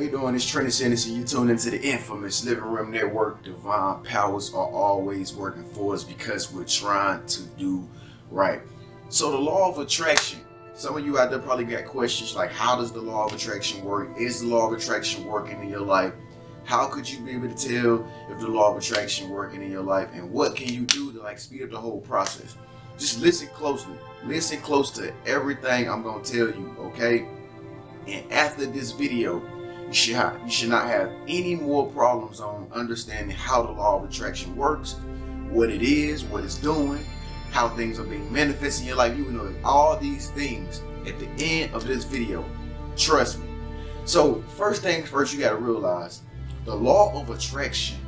you doing? It's Trenius and you tuned into the infamous Living Room Network. Divine powers are always working for us because we're trying to do right. So the law of attraction, some of you out there probably got questions like, how does the law of attraction work? Is the law of attraction working in your life? How could you be able to tell if the law of attraction working in your life? And what can you do to speed up the whole process? Just listen closely. Listen close to everything I'm going to tell you, okay? And after this video, you should not have any more problems on understanding how the law of attraction works, what it is, what it's doing, how things are being manifested in your life. You will know all these things at the end of this video. Trust me. So first things first, you got to realize the law of attraction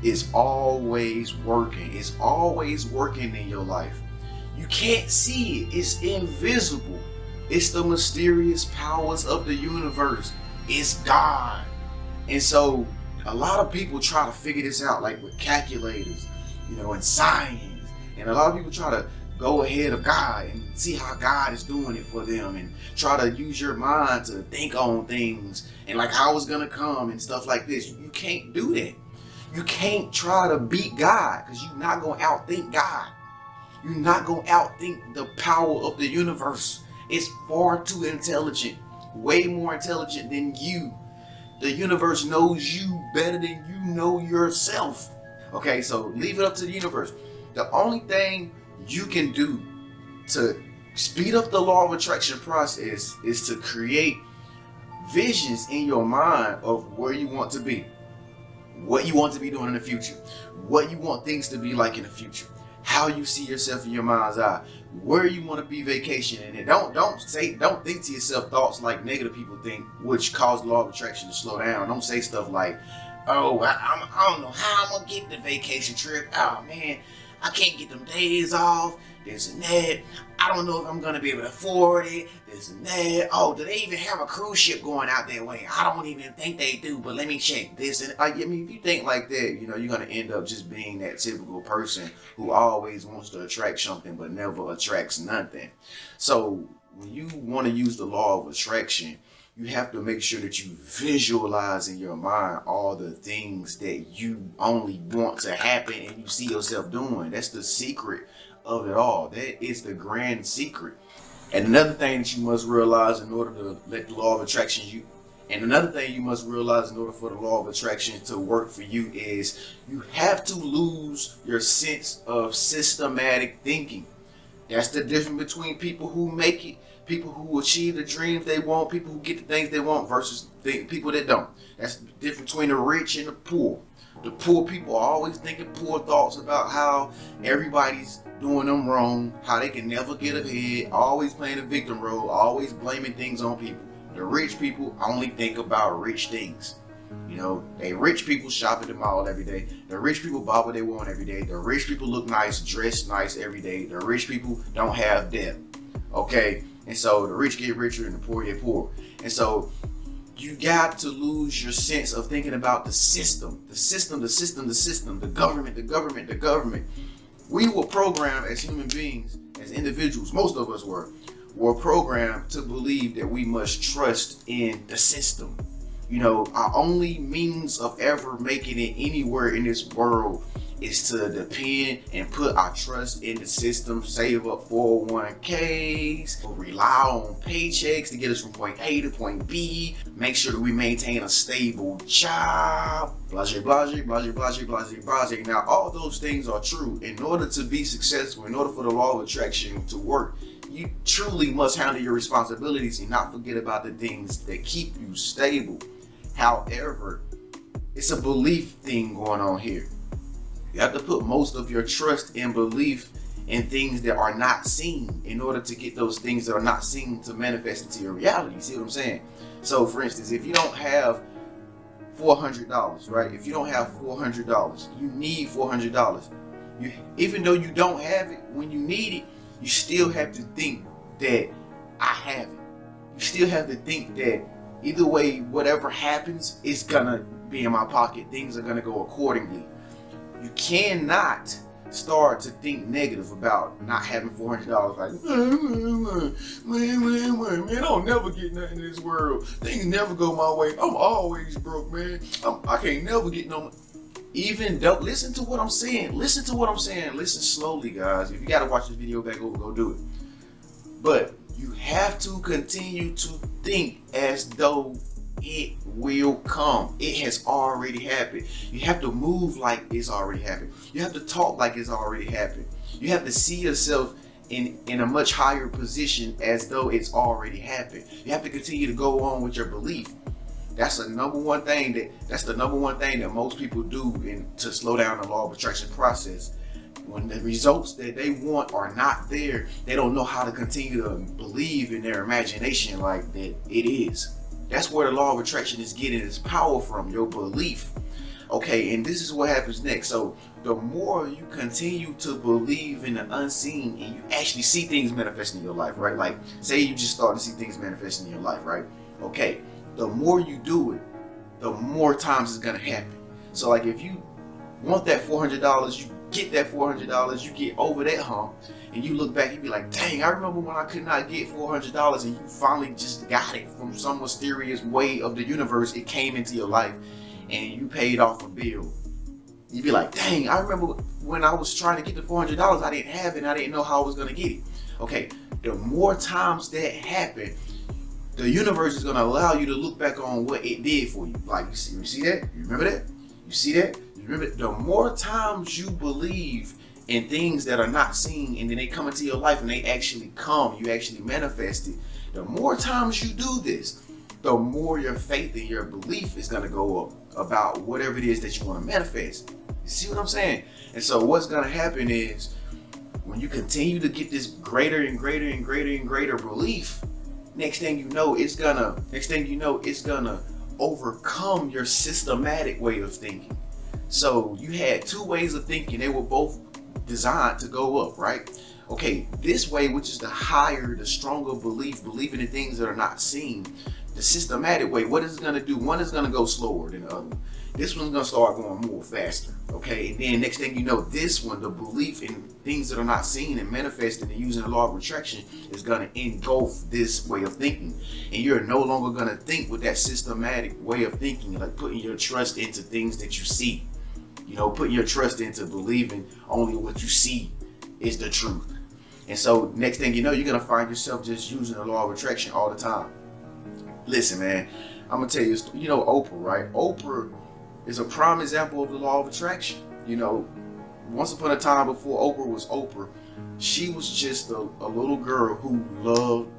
is always working. It's always working in your life. You can't see it. It's invisible. It's the mysterious powers of the universe. It's God. And so a lot of people try to figure this out like with calculators, and science. And a lot of people try to go ahead of God and see how God is doing it for them and try to use your mind to think on things and like how it's gonna come and stuff like this. You can't do that. You can't try to beat God because you're not gonna outthink God. You're not gonna outthink the power of the universe. It's far too intelligent, way more intelligent than you. The universe knows you better than you know yourself. Okay, so leave it up to the universe. The only thing you can do to speed up the law of attraction process is to create visions in your mind of where you want to be, what you want to be doing in the future, what you want things to be like in the future, how you see yourself in your mind's eye, where you want to be vacationing. And don't think to yourself thoughts like negative people think, which cause the law of attraction to slow down. Don't say stuff like, oh, I don't know how I'm gonna get the vacation trip. Oh man, I can't get them days off. This and that. I don't know if I'm gonna be able to afford it. This and that. Oh, do they even have a cruise ship going out that way? I don't even think they do, but let me check this. And I mean, if you think like that, you're gonna end up just being that typical person who always wants to attract something but never attracts nothing. So when you want to use the law of attraction, you have to make sure that you visualize in your mind all the things that you only want to happen and you see yourself doing. That's the secret of it all. That is the grand secret. And another thing that you must realize in order to let the law of attraction another thing you must realize in order for the law of attraction to work for you is you have to lose your sense of systematic thinking. That's the difference between people who make it, people who achieve the dreams they want, people who get the things they want versus people that don't. That's the difference between the rich and the poor. The poor people are always thinking poor thoughts about how everybody's doing them wrong, how they can never get ahead, always playing a victim role, always blaming things on people. The rich people only think about rich things. They rich people shop at the mall every day. The rich people buy what they want every day. The rich people look nice, dress nice every day. The rich people don't have debt. Okay? And so the rich get richer and the poor get poorer. And so you got to lose your sense of thinking about the system, the government. We were programmed as human beings, as individuals, most of us were programmed to believe that we must trust in the system. Our only means of ever making it anywhere in this world is to depend and put our trust in the system, save up 401ks, rely on paychecks to get us from point A to point B, make sure that we maintain a stable job, blase, blase, blase, blase, blase, blase. Now, all those things are true. In order to be successful, in order for the law of attraction to work, you truly must handle your responsibilities and not forget about the things that keep you stable. However, it's a belief thing going on here. You have to put most of your trust and belief in things that are not seen in order to get those things that are not seen to manifest into your reality. You see what I'm saying? So for instance, if you don't have $400, right? If you don't have $400, you need $400. Even though you don't have it, when you need it, you still have to think that I have it. You still have to think that either way, whatever happens, it's gonna be in my pocket. Things are gonna go accordingly. You cannot start to think negative about not having $400. Like, man, I'll never get nothing in this world. Things never go my way. I'm always broke, man. I can't never get no. Even though, listen to what I'm saying. Listen to what I'm saying. Listen slowly, guys. If you gotta watch this video back over, go do it. But you have to continue to think as though it will come. It has already happened. You have to move like it's already happened. You have to talk like it's already happened. You have to see yourself in a much higher position as though it's already happened. You have to continue to go on with your belief. That's the number one thing that most people do to slow down the law of attraction process. When the results that they want are not there, they don't know how to continue to believe in their imagination like that it is. That's where the law of attraction is getting its power from, your belief. Okay, and this is what happens next. So the more you continue to believe in the unseen and you actually see things manifesting in your life, right? Like, say you just start to see things manifesting in your life, right? Okay, the more you do it, the more times it's gonna happen. So like if you want that $400, you get that $400, you get over that hump, and you look back and be like, dang, I remember when I could not get $400 and you finally just got it from some mysterious way of the universe. It came into your life and you paid off a bill. You'd be like, dang, I remember when I was trying to get the $400, I didn't have it and I didn't know how I was gonna get it. Okay, the more times that happen, the universe is gonna allow you to look back on what it did for you. Like, you see that? You remember that? You see that? You remember, the more times you believe in things that are not seen and then they come into your life and they actually come, you actually manifest it, the more times you do this, the more your faith and your belief is going to go up about whatever it is that you want to manifest. You see what I'm saying? And so what's going to happen is when you continue to get this greater and greater and greater and greater belief, next thing you know, it's gonna overcome your systematic way of thinking. So you had two ways of thinking. They were both designed to go up, right? Okay, this way, which is the higher, the stronger belief, believing in things that are not seen. The systematic way, what is it gonna do? One is gonna go slower than the other one. This one's gonna start going more faster, okay? And then next thing you know, this one, the belief in things that are not seen and manifested and using the law of attraction is gonna engulf this way of thinking. And you're no longer gonna think with that systematic way of thinking, like putting your trust into things that you see. You know, putting your trust into believing only what you see is the truth. And so next thing you know, you're gonna find yourself just using the law of attraction all the time. Listen, man, I'm gonna tell you, you know Oprah, right? Oprah is a prime example of the law of attraction. You know, once upon a time before Oprah was Oprah, she was just a little girl who loved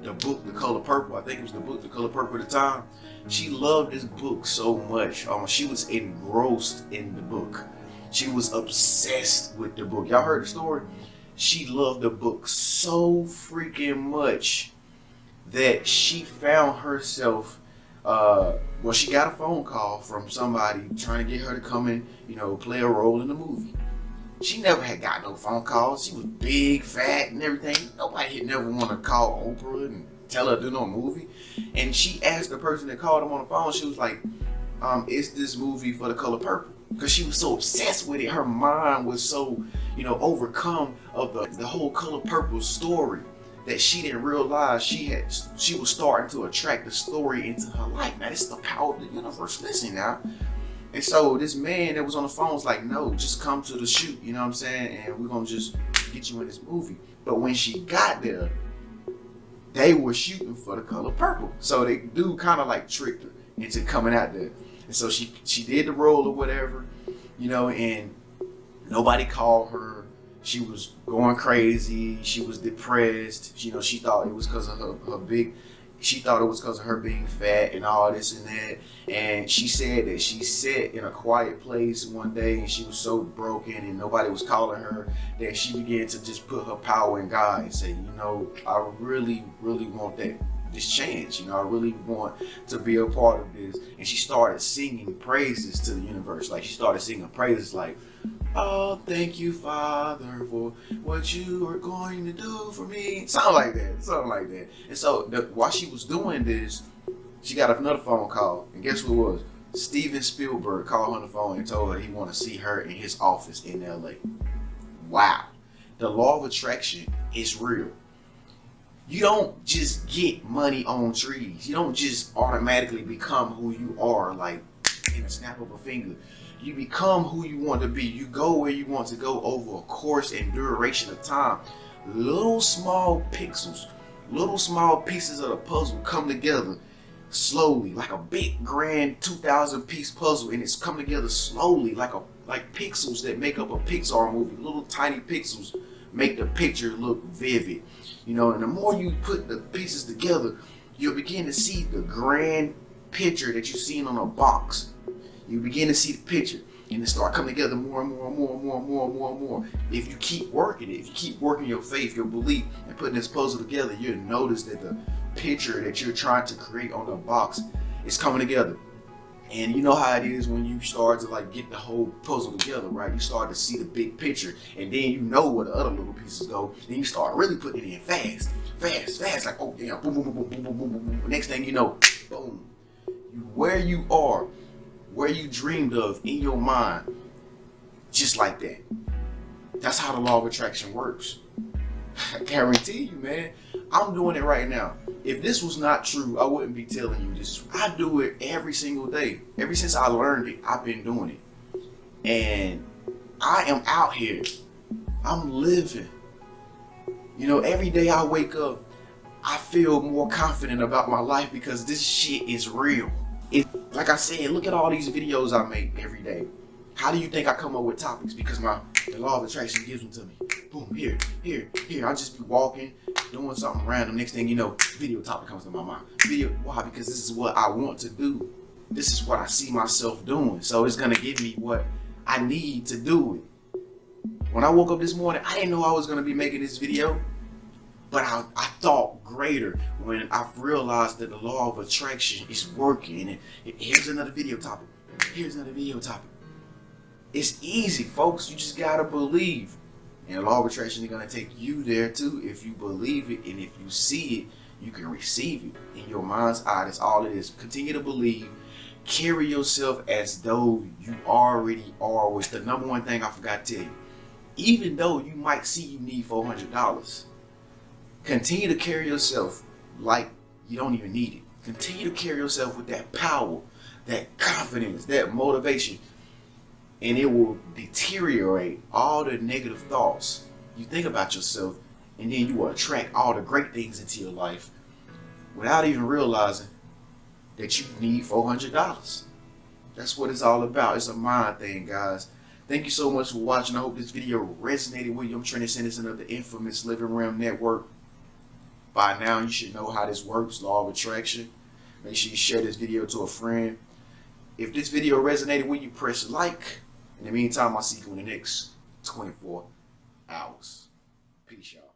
the book, The Color Purple. I think it was the book, The Color Purple at the time. She loved this book so much. She was engrossed in the book. She was obsessed with the book. Y'all heard the story? She loved the book so freaking much that she found herself, well, she got a phone call from somebody trying to get her to come and, you know, play a role in the movie. She never had got no phone calls. She was big, fat, and everything. Nobody had never want to call Oprah and tell her to do no movie. And she asked the person that called him on the phone, she was like, is this movie for The Color Purple? Because she was so obsessed with it. Her mind was so, you know, overcome of the whole Color Purple story that she didn't realize she was starting to attract the story into her life. Now, this is the power of the universe. Listen now. And so this man that was on the phone was like, no, just come to the shoot, you know what I'm saying? And we're going to just get you in this movie. But when she got there, they were shooting for The Color Purple. So they dude kind of like tricked her into coming out there. And so she did the role or whatever, you know, and nobody called her. She was going crazy. She was depressed. You know, she thought it was because of she thought it was because of her being fat and all this and that. And she said that she sat in a quiet place one day and she was so broken and nobody was calling her that she began to just put her power in God and say, you know, I really, really want this chance. You know, I really want to be a part of this. And she started singing praises to the universe. Like, she started singing praises like, oh, thank you, Father, for what you are going to do for me. Something like that. And so while she was doing this, she got another phone call. And guess who it was? Steven Spielberg called her on the phone and told her he wanted to see her in his office in LA. wow. The law of attraction is real. You don't just get money on trees. You don't just automatically become who you are like in a snap of a finger. You become who you want to be. You go where you want to go over a course and duration of time. Little small pixels, little small pieces of the puzzle come together slowly, like a big grand 2,000 piece puzzle, and it's come together slowly like pixels that make up a Pixar movie. Little tiny pixels make the picture look vivid. You know, and the more you put the pieces together, you'll begin to see the grand picture that you've seen on a box. You begin to see the picture, and it start coming together more and more and more and more and more and more and more. If you keep working it, if you keep working your faith, your belief, and putting this puzzle together, you'll notice that the picture that you're trying to create on the box is coming together. And you know how it is when you start to like get the whole puzzle together, right? You start to see the big picture, and then you know where the other little pieces go. Then you start really putting it in fast, like, oh damn, boom, boom, boom, boom, boom, boom, boom, boom. Next thing you know, boom. Where you are, where you dreamed of in your mind, just like that. That's how the law of attraction works. I guarantee you, man. I'm doing it right now. If this was not true, I wouldn't be telling you this. I do it every single day. Ever since I learned it, I've been doing it. And I am out here. I'm living. You know, every day I wake up, I feel more confident about my life because this shit is real. Like I said, look at all these videos I make every day. How do you think I come up with topics? Because the law of attraction gives them to me. Boom, here. I just be walking, doing something random. Next thing you know, video topic comes to my mind. Why? Because this is what I want to do. This is what I see myself doing. So it's gonna give me what I need to do it. When I woke up this morning, I didn't know I was gonna be making this video, but I thought greater when I realized that the law of attraction is working. And here's another video topic. Here's another video topic. It's easy, folks. You just gotta believe. And the law of attraction is gonna take you there too. If you believe it and if you see it, you can receive it in your mind's eye. That's all it is. Continue to believe. Carry yourself as though you already are, which the number one thing I forgot to tell you. Even though you might see you need $400, continue to carry yourself like you don't even need it. Continue to carry yourself with that power, that confidence, that motivation. And it will deteriorate all the negative thoughts you think about yourself, and then you will attract all the great things into your life without even realizing that you need $400. That's what it's all about. It's a mind thing, guys. Thank you so much for watching. I hope this video resonated with you. I'm Trenius of the infamous Living Realm Network. By now, you should know how this works, law of attraction. Make sure you share this video to a friend. If this video resonated with you, press like. In the meantime, I'll see you in the next 24 hours. Peace, y'all.